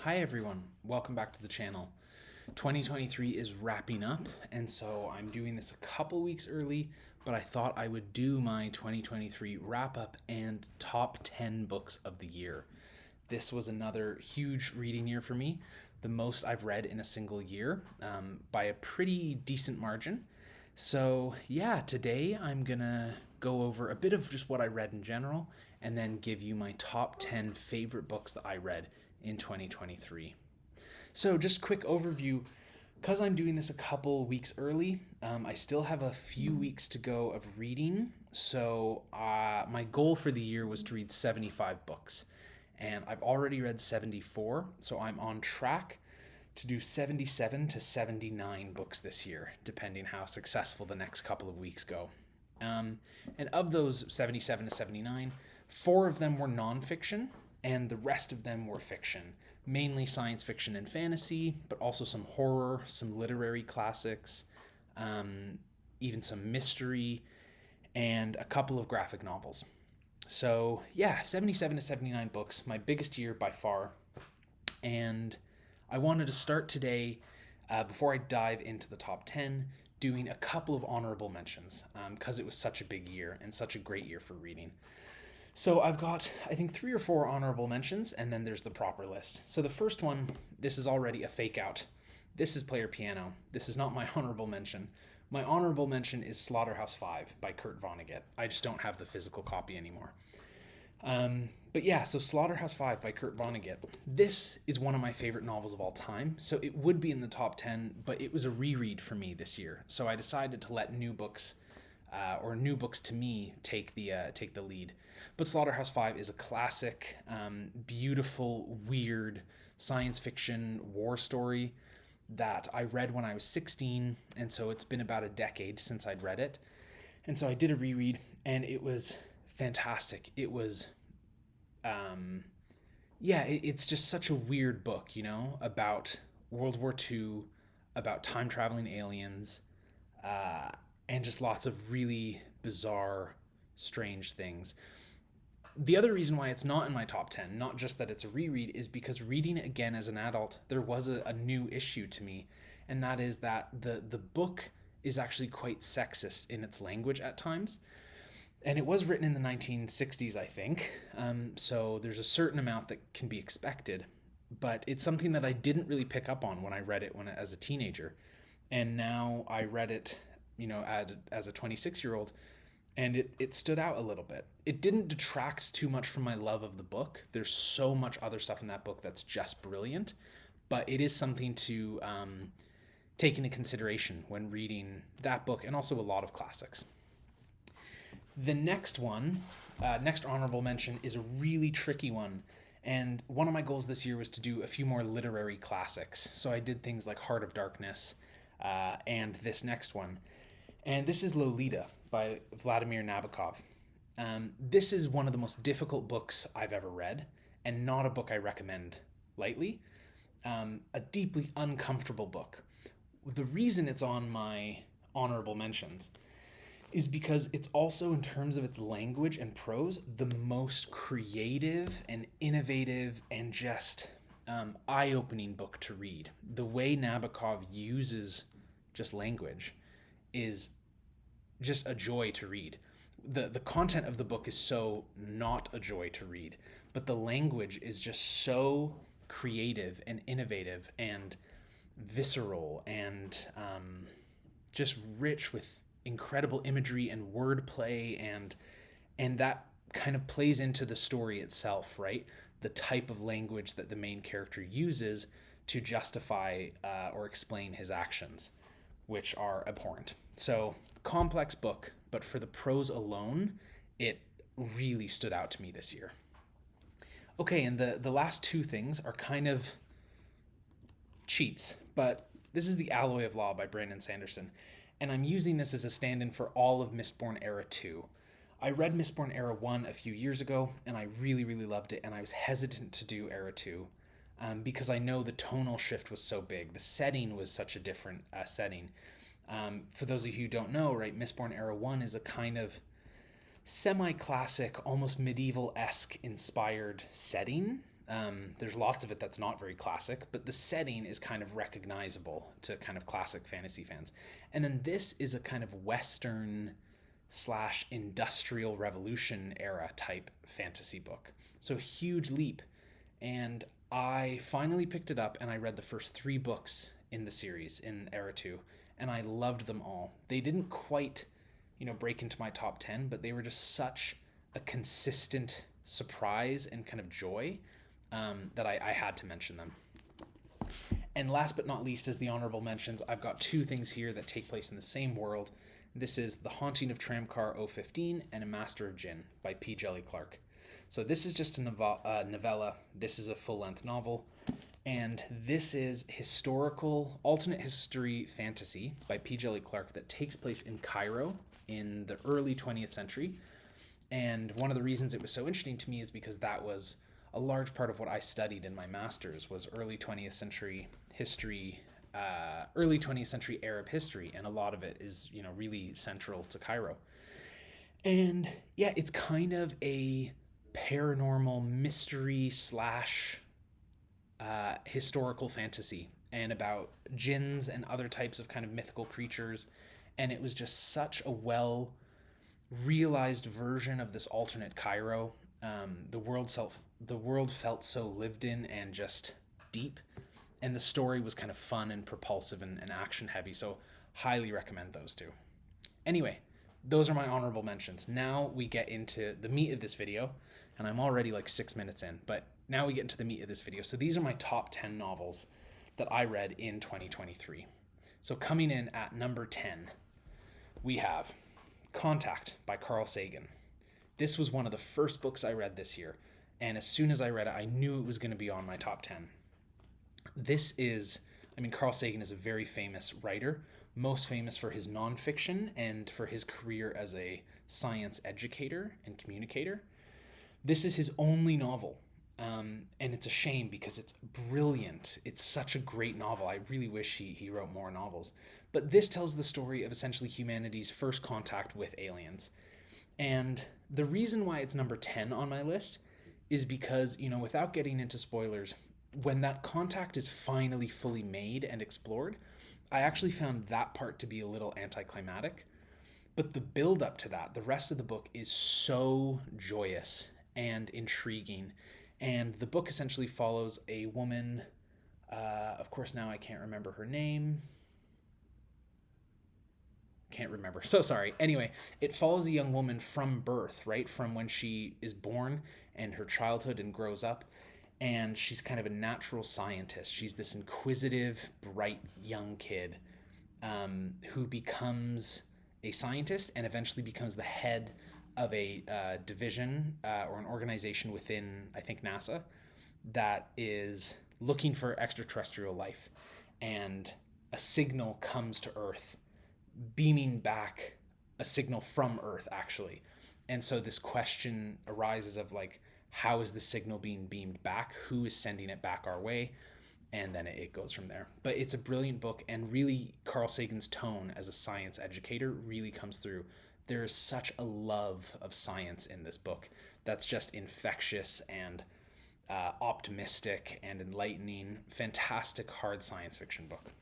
Hi everyone, welcome back to the channel. 2023 is wrapping up, and so I'm doing this a couple weeks early, but I thought I would do my 2023 wrap up and top 10 books of the year. This was another huge reading year for me, the most I've read in a single year, by a pretty decent margin. So, yeah, today I'm gonna go over a bit of just what I read in general and then give you my top 10 favorite books that I read in 2023. So, just quick overview. Because I'm doing this a couple weeks early, I still have a few weeks to go of reading. So, my goal for the year was to read 75 books. And I've already read 74, so I'm on track to do 77 to 79 books this year, depending how successful the next couple of weeks go. And of those 77 to 79, four of them were nonfiction, and the rest of them were fiction, mainly science fiction and fantasy, but also some horror, some literary classics, even some mystery, and a couple of graphic novels. So, yeah, 77 to 79 books, my biggest year by far. And I wanted to start today, before I dive into the top 10, doing a couple of honorable mentions because it was such a big year and such a great year for reading. So I've got, I think, three or four honorable mentions, and then there's the proper list. So the first one, this is already a fake out. This is Player Piano. This is not my honorable mention. My honorable mention is Slaughterhouse-Five by Kurt Vonnegut. I just don't have the physical copy anymore. But yeah, so Slaughterhouse-Five by Kurt Vonnegut. This is one of my favorite novels of all time, so it would be in the top 10, but it was a reread for me this year. So I decided to let new books, or new books to me, take the lead. But Slaughterhouse-Five is a classic, beautiful, weird science fiction war story that I read when I was 16, and so it's been about a decade since I'd read it. And so I did a reread, and it was fantastic. It was, it's just such a weird book, about World War II, about time traveling aliens, and just lots of really bizarre, strange things. The other reason why it's not in my top 10, not just that it's a reread, is because reading it again as an adult, there was a new issue to me, and that is that the book is actually quite sexist in its language at times. And it was written in the 1960s, I think, so there's a certain amount that can be expected, but it's something that I didn't really pick up on when I read it as a teenager. And now I read it, as a 26-year-old, and it stood out a little bit. It didn't detract too much from my love of the book. There's so much other stuff in that book that's just brilliant, but it is something to take into consideration when reading that book and also a lot of classics. The next one, next honorable mention, is a really tricky one. And one of my goals this year was to do a few more literary classics. So I did things like Heart of Darkness and this next one. And this is Lolita by Vladimir Nabokov. This is one of the most difficult books I've ever read, and not a book I recommend lightly. A deeply uncomfortable book. The reason it's on my honorable mentions is because it's also, in terms of its language and prose, the most creative and innovative and just eye-opening book to read. The way Nabokov uses just language is just a joy to read. The content of the book is so not a joy to read, but the language is just so creative and innovative and visceral and just rich with incredible imagery and wordplay, and that kind of plays into the story itself, right? The type of language that the main character uses to justify or explain his actions, which are abhorrent. So, complex book, but for the prose alone, it really stood out to me this year. Okay, and the last two things are kind of cheats, but this is The Alloy of Law by Brandon Sanderson, and I'm using this as a stand-in for all of Mistborn Era 2. I read Mistborn Era 1 a few years ago, and I really, really loved it, and I was hesitant to do Era 2 because I know the tonal shift was so big. The setting was such a different setting. For those of you who don't know, right, Mistborn Era 1 is a kind of semi-classic, almost medieval-esque inspired setting There's lots of it that's not very classic, but the setting is kind of recognizable to kind of classic fantasy fans. And then this is a kind of Western slash industrial revolution era type fantasy book. So a huge leap. And I finally picked it up and I read the first 3 books in the series in Era 2, and I loved them all. They didn't quite, break into my top 10, but they were just such a consistent surprise and kind of joy that I had to mention them. And last but not least, as the honorable mentions, I've got 2 things here that take place in the same world. This is The Haunting of Tramcar 015 and A Master of Jinn by P. Djèlí Clark. So this is just a novella. This is a full-length novel. And this is historical, alternate history fantasy by P. Djèlí Clark that takes place in Cairo in the early 20th century. And one of the reasons it was so interesting to me is because that was a large part of what I studied in my master's was early 20th century history, early 20th century Arab history. And a lot of it is, really central to Cairo. And yeah, it's kind of a paranormal mystery slash historical fantasy and about jinns and other types of kind of mythical creatures. And it was just such a well realized version of this alternate Cairo. The world felt so lived in and just deep, and the story was kind of fun and propulsive and action heavy. So highly recommend those 2. Anyway, those are my honorable mentions. Now we get into the meat of this video, and I'm already like 6 minutes in, but now we get into the meat of this video. So these are my top 10 novels that I read in 2023. So coming in at number 10, we have Contact by Carl Sagan. This was one of the first books I read this year, and as soon as I read it, I knew it was going to be on my top 10. Carl Sagan is a very famous writer, most famous for his nonfiction and for his career as a science educator and communicator. This is his only novel, and it's a shame because it's brilliant. It's such a great novel. I really wish he wrote more novels. But this tells the story of essentially humanity's first contact with aliens. And the reason why it's number 10 on my list is because, without getting into spoilers, when that contact is finally fully made and explored, I actually found that part to be a little anticlimactic. But the build up to that, the rest of the book is so joyous and intriguing. And the book essentially follows a woman, of course now I can't remember her name. Can't remember. So sorry. Anyway, it follows a young woman from birth, right? From when she is born and her childhood and grows up. And she's kind of a natural scientist. She's this inquisitive, bright young kid who becomes a scientist and eventually becomes the head of a division or an organization within, I think, NASA that is looking for extraterrestrial life. And a signal comes to Earth, beaming back a signal from Earth, actually. And so this question arises of like, how is the signal being beamed back? Who is sending it back our way? And then it goes from there. But it's a brilliant book, and really Carl Sagan's tone as a science educator really comes through. There is such a love of science in this book that's just infectious and optimistic and enlightening. Fantastic hard science fiction book.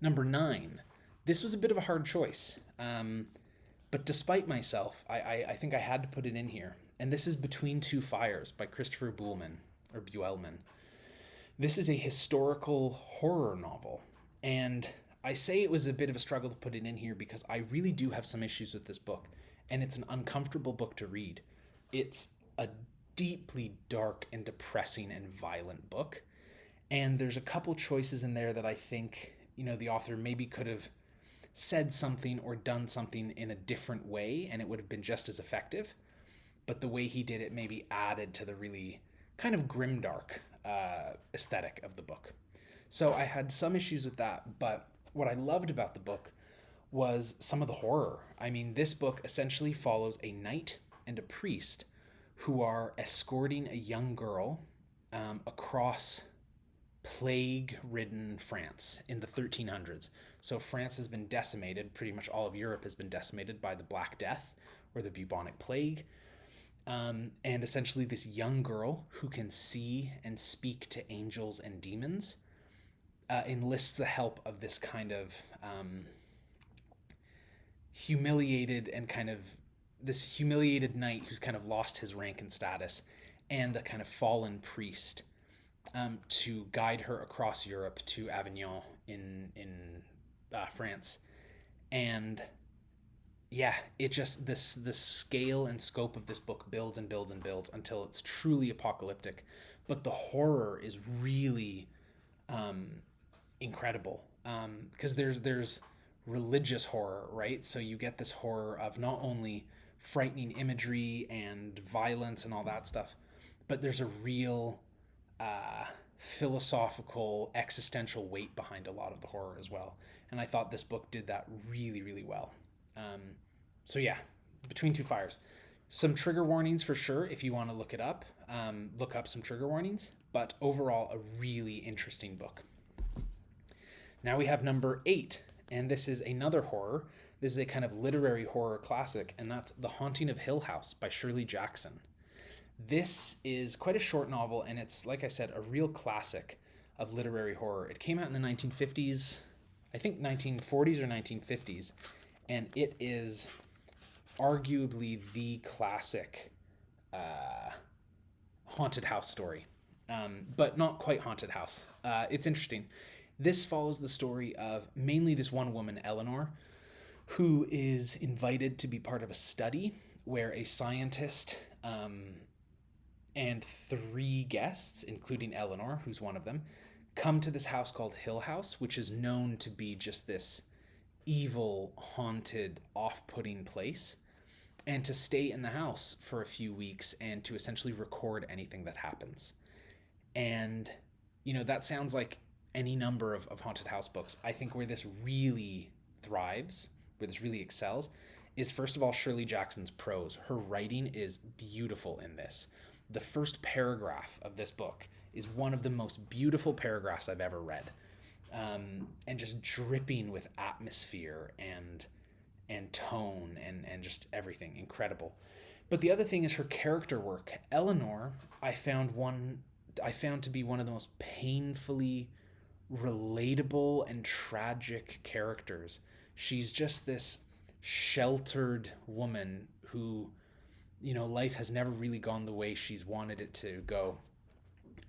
Number 9. This was a bit of a hard choice, but despite myself, I think I had to put it in here. And this is Between Two Fires by Christopher Buehlman. This is a historical horror novel, and I say it was a bit of a struggle to put it in here because I really do have some issues with this book, and it's an uncomfortable book to read. It's a deeply dark and depressing and violent book, and there's a couple choices in there that I think, the author maybe could have said something or done something in a different way, and it would have been just as effective. But the way he did it maybe added to the really kind of grimdark aesthetic of the book. So I had some issues with that, but what I loved about the book was some of the horror. This book essentially follows a knight and a priest who are escorting a young girl across plague-ridden France in the 1300s. So France has been decimated, pretty much all of Europe has been decimated by the Black Death or the bubonic plague. And essentially, this young girl who can see and speak to angels and demons enlists the help of this kind of humiliated and kind of this humiliated knight who's kind of lost his rank and status, and a kind of fallen priest to guide her across Europe to Avignon in France. And yeah, it just this the scale and scope of this book builds and builds and builds until it's truly apocalyptic, but the horror is really um, incredible because there's religious horror, right? So you get this horror of not only frightening imagery and violence and all that stuff, but there's a real uh, philosophical, existential weight behind a lot of the horror as well. And I thought this book did that really, really well. Um, so yeah, Between Two Fires. Some trigger warnings for sure if you want to look it up. Look up some trigger warnings, but overall, a really interesting book. Now we have number 8, and this is another horror. This is a kind of literary horror classic, and that's The Haunting of Hill House by Shirley Jackson. This is quite a short novel, and it's, like I said, a real classic of literary horror. It came out in the 1950s, I think 1940s or 1950s, and it is arguably the classic haunted house story, but not quite haunted house. It's interesting. This follows the story of mainly this one woman, Eleanor, who is invited to be part of a study where a scientist and 3 guests, including Eleanor, who's one of them, come to this house called Hill House, which is known to be just this evil, haunted, off putting place, and to stay in the house for a few weeks and to essentially record anything that happens. And, that sounds like any number of haunted house books. I think where this really thrives, where this really excels, is first of all Shirley Jackson's prose. Her writing is beautiful in this. The first paragraph of this book is one of the most beautiful paragraphs I've ever read, and just dripping with atmosphere and tone and just everything incredible. But the other thing is her character work. Eleanor, I found to be one of the most painfully relatable and tragic characters. She's just this sheltered woman who, life has never really gone the way she's wanted it to go.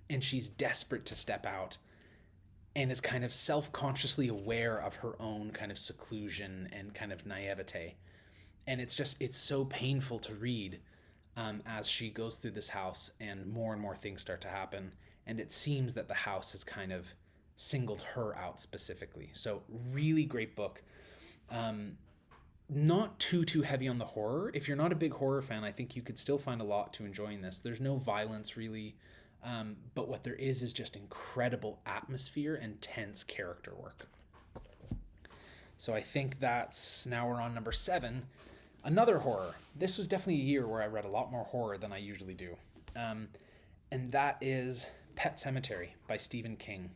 And she's desperate to step out and is kind of self-consciously aware of her own kind of seclusion and kind of naivete. And it's so painful to read as she goes through this house and more things start to happen. And it seems that the house has kind of singled her out specifically. So really great book. Not too heavy on the horror. If you're not a big horror fan, I think you could still find a lot to enjoy in this. There's no violence really, but what there is just incredible atmosphere and tense character work. So I think now we're on number 7, another horror. This was definitely a year where I read a lot more horror than I usually do, and that is Pet Sematary by Stephen King.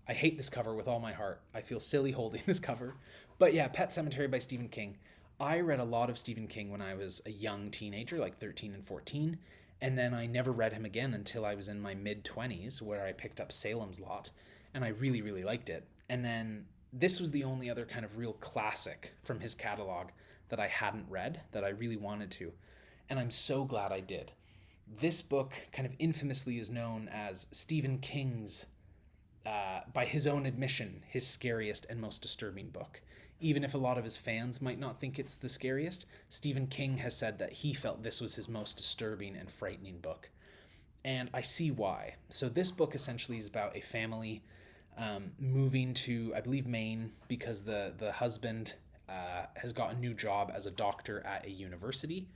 I hate this cover with all my heart. I feel silly holding this cover. But yeah, Pet Sematary by Stephen King. I read a lot of Stephen King when I was a young teenager, like 13 and 14. And then I never read him again until I was in my mid-20s, where I picked up Salem's Lot. And I really, really liked it. And then this was the only other kind of real classic from his catalog that I hadn't read, that I really wanted to. And I'm so glad I did. This book kind of infamously is known as Stephen King's, by his own admission, his scariest and most disturbing book. Even if a lot of his fans might not think it's the scariest, Stephen King has said that he felt this was his most disturbing and frightening book. And I see why. So this book essentially is about a family moving to, I believe, Maine, because the husband has got a new job as a doctor at a university,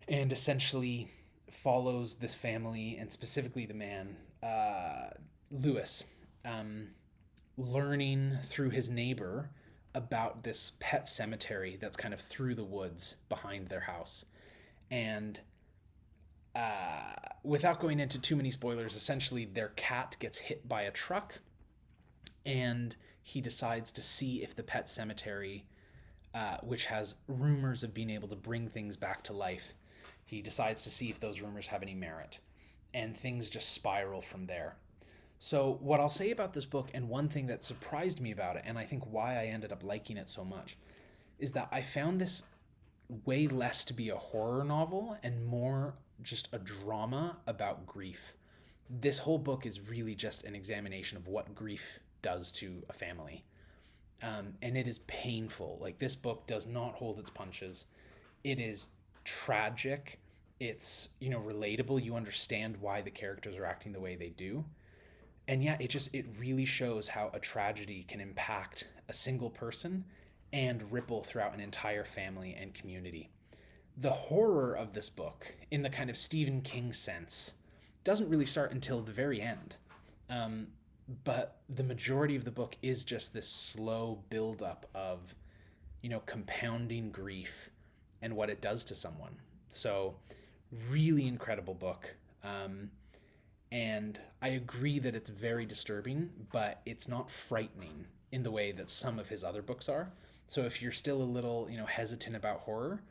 and essentially follows this family, and specifically the man, Lewis, learning through his neighbor about this pet cemetery that's kind of through the woods behind their house. And without going into too many spoilers, essentially their cat gets hit by a truck, and he decides to see if the pet cemetery, which has rumors of being able to bring things back to life, He decides to see if those rumors have any merit, and things just spiral from there. So, what I'll say about this book, and one thing that surprised me about it, and I think why I ended up liking it so much, is that I found this way less to be a horror novel and more just a drama about grief. This whole book is really just an examination of what grief does to a family. And it is painful. Like, this book does not hold its punches. It is tragic. It's, relatable. You understand why the characters are acting the way they do. And yeah, it really shows how a tragedy can impact a single person and ripple throughout an entire family and community. The horror of this book, in the kind of Stephen King sense, doesn't really start until the very end. Um, but the majority of the book is just this slow buildup of, compounding grief and what it does to someone. So, really incredible book. And I agree that it's very disturbing, but it's not frightening in the way that some of his other books are. So if you're still a little, hesitant about horror,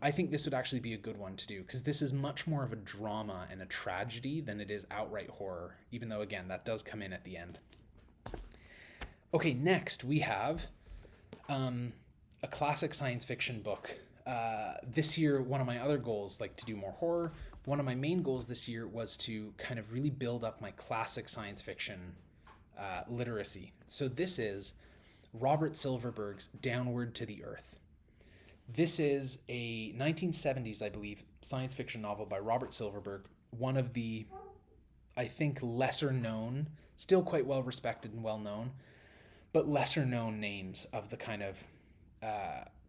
I think this would actually be a good one to do, because this is much more of a drama and a tragedy than it is outright horror, even though, again, that does come in at the end. Okay, next we have a classic science fiction book. This year, one of my other goals, like to do more horror, one of my main goals this year was to kind of really build up my classic science fiction literacy. So this is Robert Silverberg's Downward to the Earth. This is a 1970s, I believe, science fiction novel by Robert Silverberg, one of the, I think, lesser known, still quite well respected and well known, but lesser known names of the kind of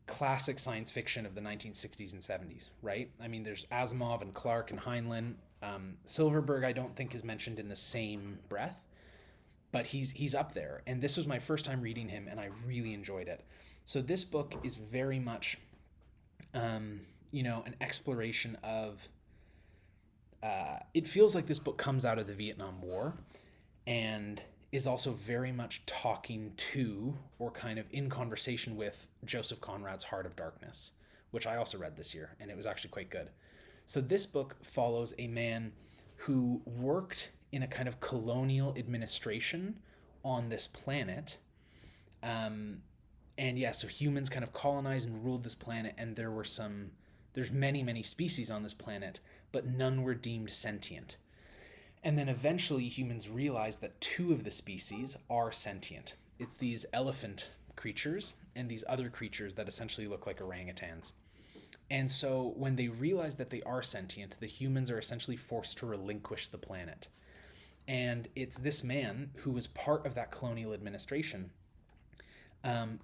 classic science fiction of the 1960s and 70s, right? I mean, there's Asimov and Clarke and Heinlein. Silverberg, I don't think, is mentioned in the same breath, but he's up there. And this was my first time reading him, and I really enjoyed it. So this book is very much, an exploration of. It feels like this book comes out of the Vietnam War, and is also very much talking to, or kind of in conversation with, Joseph Conrad's Heart of Darkness, which I also read this year, and it was actually quite good. So this book follows a man who worked in a kind of colonial administration on this planet. And yeah, so humans kind of colonized and ruled this planet, and there's many, many species on this planet, but none were deemed sentient. And then eventually humans realized that two of the species are sentient. It's these elephant creatures and these other creatures that essentially look like orangutans. And so when they realize that they are sentient, the humans are essentially forced to relinquish the planet. And it's this man who was part of that colonial administration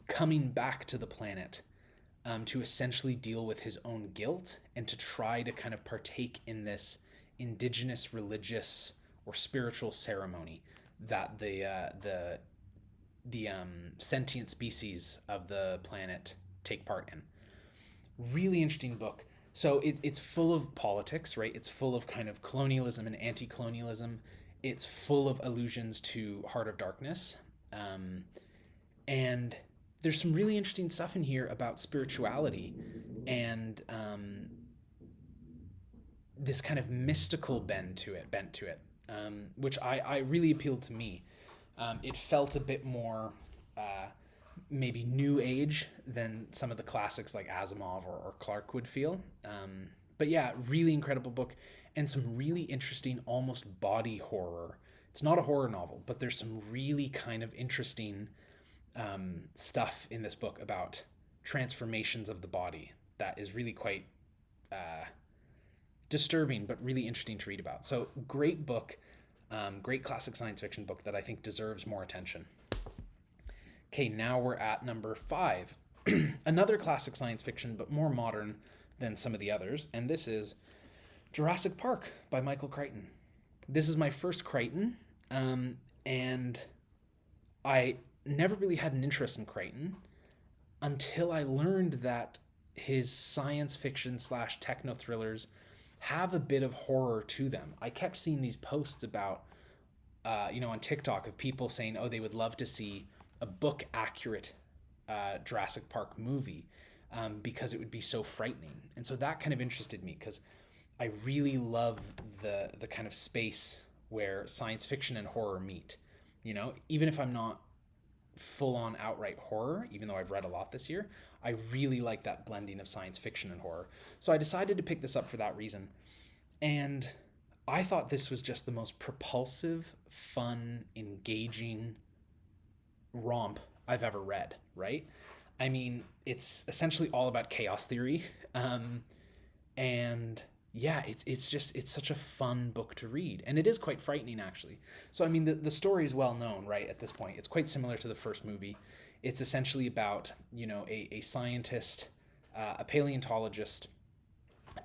coming back to the planet to essentially deal with his own guilt and to try to kind of partake in this indigenous religious or spiritual ceremony that the sentient species of the planet take part in. Really interesting book. So it's full of politics, right? It's full of kind of colonialism and anti-colonialism. It's full of allusions to Heart of Darkness. And there's some really interesting stuff in here about spirituality and this kind of mystical bent to it, which I really appealed to me. It felt a bit more maybe new age than some of the classics like Asimov or Clarke would feel. But yeah, really incredible book, and some really interesting almost body horror. It's not a horror novel, but there's some really kind of interesting stuff in this book about transformations of the body that is really quite disturbing, but really interesting to read about. So great book, great classic science fiction book that I think deserves more attention. Okay, now we're at number 5. Another classic science fiction, but more modern than some of the others, and this is Jurassic Park by Michael Crichton. This is my first Crichton, and I never really had an interest in Crichton until I learned that his science fiction / techno thrillers have a bit of horror to them. I kept seeing these posts about, on TikTok of people saying, oh, they would love to see a book accurate Jurassic Park movie. because it would be so frightening. And so that kind of interested me because I really love the kind of space where science fiction and horror meet. Even if I'm not full on outright horror, even though I've read a lot this year, I really like that blending of science fiction and horror. So I decided to pick this up for that reason. And I thought this was just the most propulsive, fun, engaging romp I've ever read, right? I mean, it's essentially all about chaos theory. And yeah, it's such a fun book to read, and it is quite frightening actually. So I mean, the story is well known, right? At this point, it's quite similar to the first movie. It's essentially about a scientist, a paleontologist,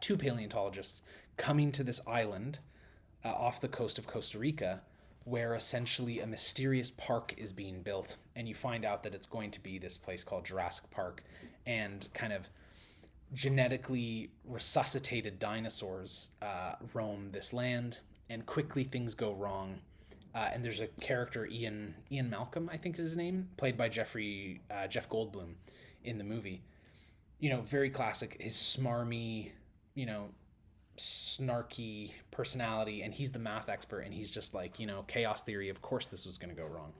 two paleontologists coming to this island off the coast of Costa Rica, where essentially a mysterious park is being built, and you find out that it's going to be this place called Jurassic Park, and kind of genetically resuscitated dinosaurs roam this land, and quickly things go wrong. And there's a character, Ian Malcolm, I think is his name, played by Jeff Goldblum in the movie. Very classic. His smarmy, snarky personality, and he's the math expert, and he's just like, chaos theory. Of course, this was going to go wrong.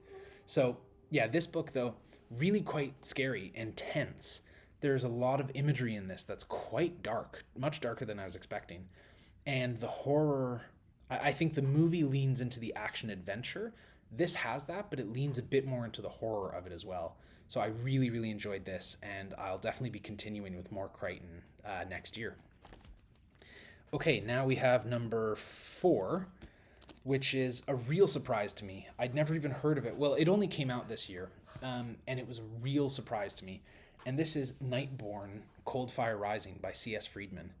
So yeah, this book though, really quite scary and tense. There's a lot of imagery in this that's quite dark, much darker than I was expecting. And the horror, I think the movie leans into the action adventure. This has that, but it leans a bit more into the horror of it as well. So I really, really enjoyed this, and I'll definitely be continuing with more Crichton next year. Okay, now we have number 4, which is a real surprise to me. I'd never even heard of it. Well, it only came out this year, and it was a real surprise to me. And this is Nightborne, Coldfire Rising by C.S. Friedman.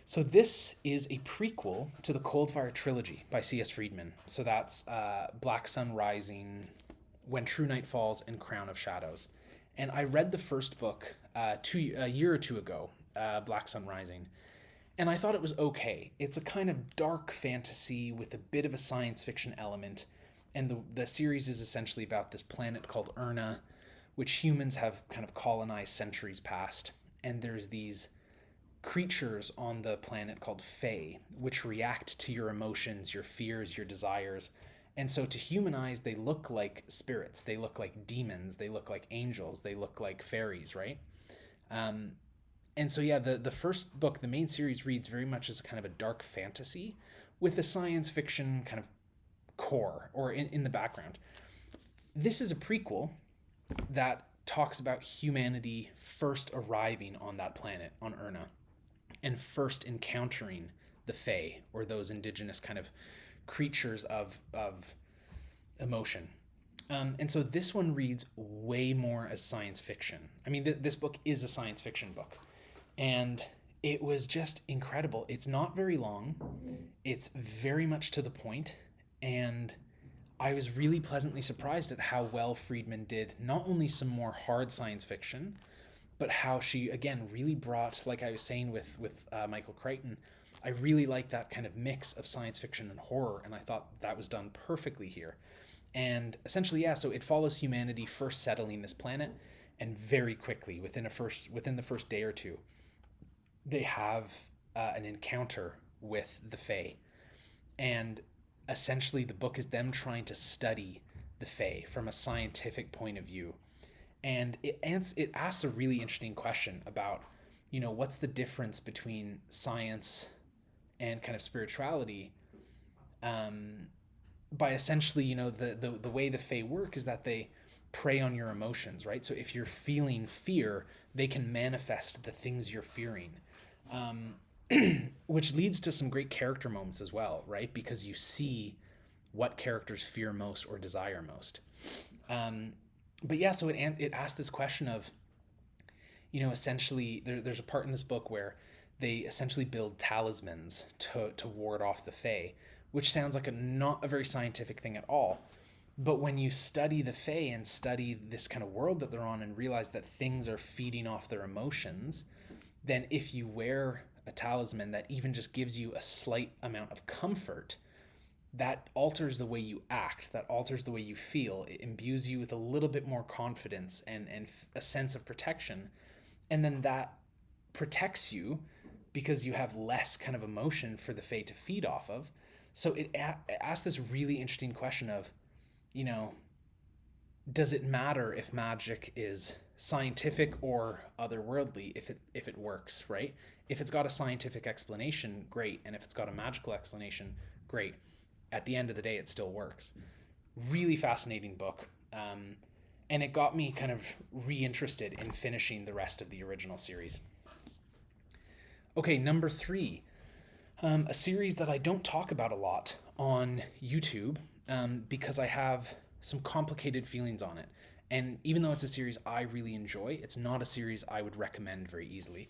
So this is a prequel to the Coldfire trilogy by C.S. Friedman. So that's Black Sun Rising, When True Night Falls, and Crown of Shadows. And I read the first book a year or two ago, Black Sun Rising, and I thought it was okay. It's a kind of dark fantasy with a bit of a science fiction element, and the series is essentially about this planet called Erna, which humans have kind of colonized centuries past, and there's these creatures on the planet called Fae, which react to your emotions, your fears, your desires. And so to human eyes, they look like spirits, they look like demons, they look like angels, they look like fairies, right? And so yeah, the first book, the main series, reads very much as a kind of a dark fantasy with a science fiction kind of core or in the background. This is a prequel that talks about humanity first arriving on that planet, on Erna, and first encountering the Fae, or those indigenous kind of creatures of emotion. And so this one reads way more as science fiction. I mean, this book is a science fiction book. And it was just incredible. It's not very long. It's very much to the point. And I was really pleasantly surprised at how well Friedman did not only some more hard science fiction, but how she, again, really brought, like I was saying with Michael Crichton, I really like that kind of mix of science fiction and horror, and I thought that was done perfectly here. And essentially, yeah, so it follows humanity first settling this planet, and very quickly, within the first day or two, they have an encounter with the Fae. And essentially the book is them trying to study the Fae from a scientific point of view. And it asks a really interesting question about, what's the difference between science and kind of spirituality, by essentially, the way the Fae work is that they prey on your emotions, right? So if you're feeling fear, they can manifest the things you're fearing. Which leads to some great character moments as well, right? Because you see what characters fear most or desire most. But yeah, so it asks this question of, essentially, there's a part in this book where they essentially build talismans to ward off the Fae, which sounds like not a very scientific thing at all. But when you study the Fae and study this kind of world that they're on and realize that things are feeding off their emotions, then if you wear a talisman that even just gives you a slight amount of comfort, that alters the way you act, that alters the way you feel. It imbues you with a little bit more confidence and a sense of protection. And then that protects you because you have less kind of emotion for the Fae to feed off of. So it asks this really interesting question of, you know, does it matter if magic is scientific or otherworldly if it works, right? If it's got a scientific explanation, great, and if it's got a magical explanation, great. At the end of the day, it still works. Really fascinating book. And it got me kind of reinterested in finishing the rest of the original series. Okay, number 3, a series that I don't talk about a lot on YouTube, because I have some complicated feelings on it. And even though it's a series I really enjoy, it's not a series I would recommend very easily.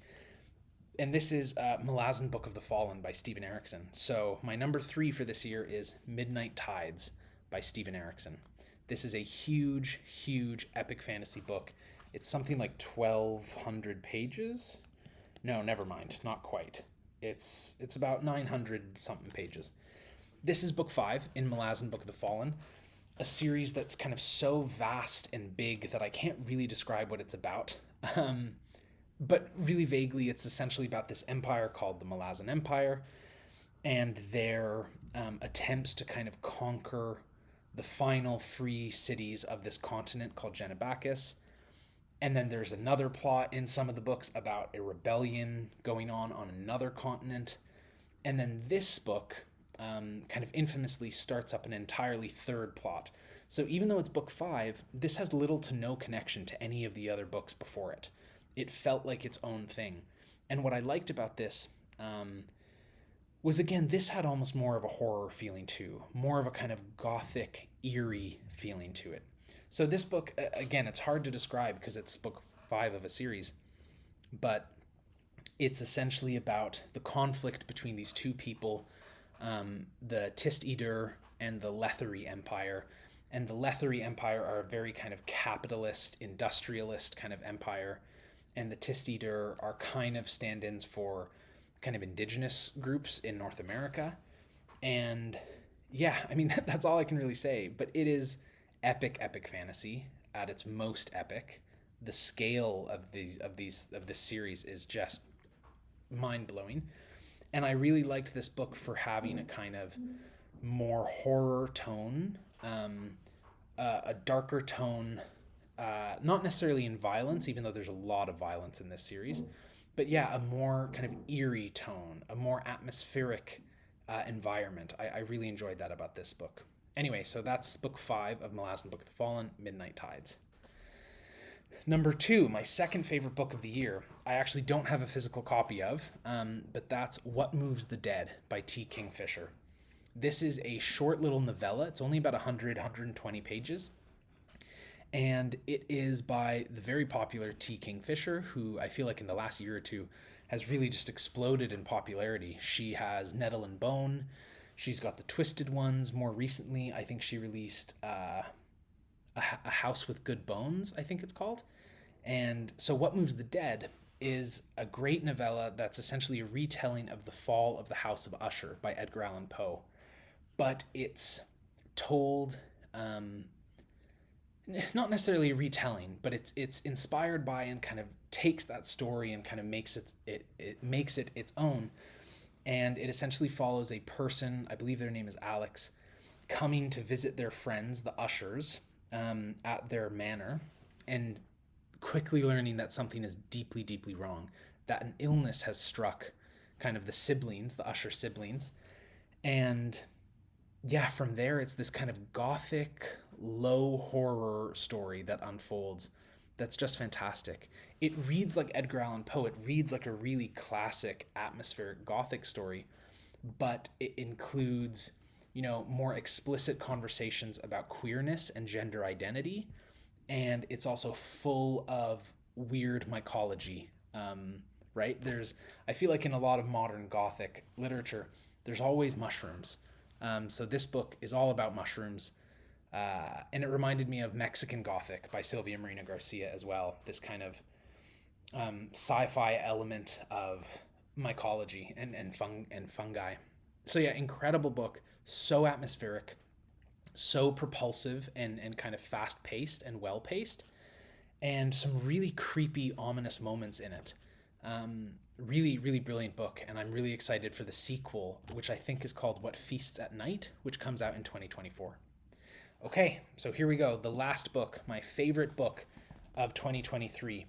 And this is Malazan Book of the Fallen by Steven Erikson. So my number 3 for this year is Midnight Tides by Steven Erikson. This is a huge, huge epic fantasy book. It's something like 1,200 pages. No, never mind, not quite. It's about 900 something pages. This is book 5 in Malazan Book of the Fallen, a series that's kind of so vast and big that I can't really describe what it's about. But really vaguely, it's essentially about this empire called the Malazan Empire and their attempts to kind of conquer the final free cities of this continent called Genebacus. And then there's another plot in some of the books about a rebellion going on another continent. And then this book kind of infamously starts up an entirely third plot. So even though it's book 5, this has little to no connection to any of the other books before it. It felt like its own thing. And what I liked about this was, again, this had almost more of a horror feeling too, more of a kind of gothic, eerie feeling to it. So this book, again, it's hard to describe because it's book 5 of a series, but it's essentially about the conflict between these two people, the Tist Edur and the Lethery Empire. And the Lethery Empire are a very kind of capitalist, industrialist kind of empire, and the Tist Edur are kind of stand-ins for kind of indigenous groups in North America. And yeah, I mean, that's all I can really say, but it is epic fantasy at its most epic. The scale of this series is just mind-blowing. And I really liked this book for having a kind of more horror tone, a darker tone, not necessarily in violence, even though there's a lot of violence in this series, but yeah, a more kind of eerie tone, a more atmospheric environment. I really enjoyed that about this book. Anyway, so that's book 5 of Malazan Book of the Fallen, Midnight Tides. Number 2, my second favorite book of the year, I actually don't have a physical copy of, but that's What Moves the Dead by T. Kingfisher. This is a short little novella. It's only about 120 pages. And it is by the very popular T. Kingfisher, who I feel like in the last year or two has really just exploded in popularity. She has Nettle and Bone. She's got the Twisted Ones. More recently, I think she released a House with Good Bones, I think it's called. And so What Moves the Dead is a great novella that's essentially a retelling of the fall of the House of Usher by Edgar Allan Poe. But it's told, not necessarily a retelling, but it's inspired by and kind of takes that story and kind of makes it makes it its own. And it essentially follows a person, I believe their name is Alex, coming to visit their friends, the Ushers, at their manor, and quickly learning that something is deeply wrong, that an illness has struck kind of the siblings, the Usher siblings. And yeah, from there, it's this kind of gothic, low horror story that unfolds that's just fantastic. It reads like Edgar Allan Poe. It reads like a really classic atmospheric gothic story, but it includes, more explicit conversations about queerness and gender identity. And it's also full of weird mycology, right? I feel like in a lot of modern gothic literature, there's always mushrooms. So this book is all about mushrooms. And it reminded me of Mexican Gothic by Sylvia Marina Garcia as well. This kind of sci-fi element of mycology and fungi. So yeah, incredible book. So atmospheric, so propulsive and kind of fast-paced and well-paced. and some really creepy, ominous moments in it. Really, really brilliant book, and I'm really excited for the sequel, which I think is called What Feasts at Night, which comes out in 2024. Okay, so here we go. The last book, my favorite book of 2023.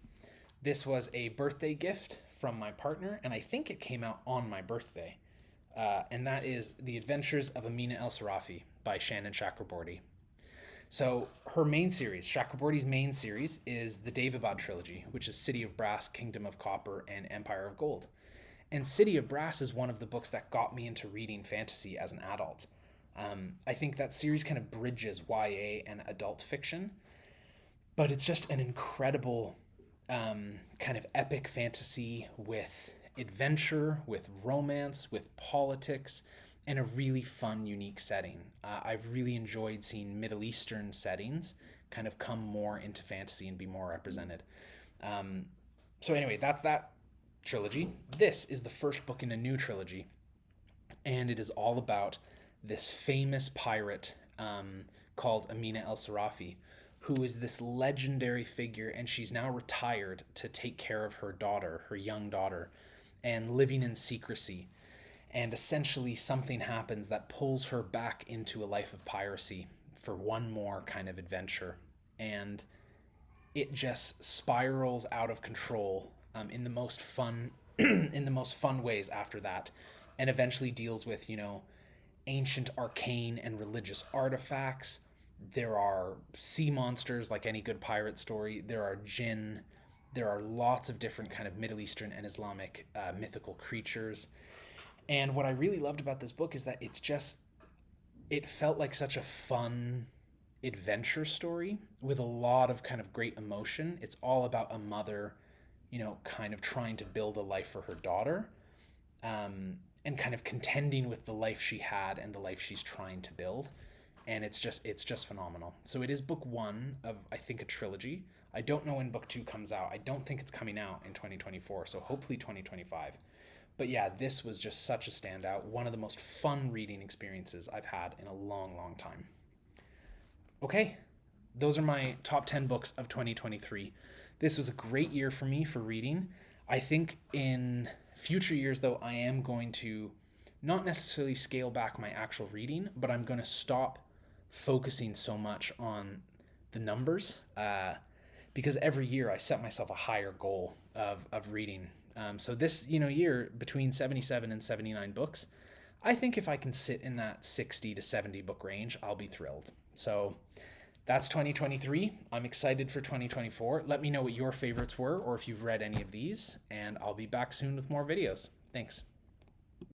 This was a birthday gift from my partner, and I think it came out on my birthday. And that is The Adventures of Amina El-Sarafi by Shannon Chakraborty. So her main series, Chakraborty's main series, is the Daevabad trilogy, which is City of Brass, Kingdom of Copper, and Empire of Gold. And City of Brass is one of the books that got me into reading fantasy as an adult. I think that series kind of bridges YA and adult fiction, but it's just an incredible kind of epic fantasy with adventure, with romance, with politics, and a really fun, unique setting. I've really enjoyed seeing Middle Eastern settings kind of come more into fantasy and be more represented. So, anyway, that's that trilogy. This is the first book in a new trilogy, and it is all about this famous pirate called Amina El-Sarafi, who is this legendary figure, and she's now retired to take care of her daughter, her young daughter, and living in secrecy. And essentially, something happens that pulls her back into a life of piracy for one more kind of adventure. And it just spirals out of control in the most fun in the most fun ways after that, and eventually deals with ancient arcane and religious artifacts. There are sea monsters like any good pirate story. There are jinn. There are lots of different kind of Middle Eastern and Islamic mythical creatures. And what I really loved about this book is that it felt like such a fun adventure story with a lot of kind of great emotion. It's all about a mother, kind of trying to build a life for her daughter, and kind of contending with the life she had and the life she's trying to build. And it's just phenomenal. So it is book one of, I think, a trilogy. I don't know when book two comes out. I don't think it's coming out in 2024, so hopefully 2025. But yeah, this was just such a standout. One of the most fun reading experiences I've had in a long, long time. Okay, those are my top 10 books of 2023. This was a great year for me for reading. I think in future years, though, I am going to not necessarily scale back my actual reading, but I'm going to stop focusing so much on the numbers, because every year I set myself a higher goal of reading. So this year, between 77 and 79 books, I think if I can sit in that 60 to 70 book range, I'll be thrilled. So that's 2023. I'm excited for 2024. Let me know what your favorites were, or if you've read any of these, and I'll be back soon with more videos. Thanks.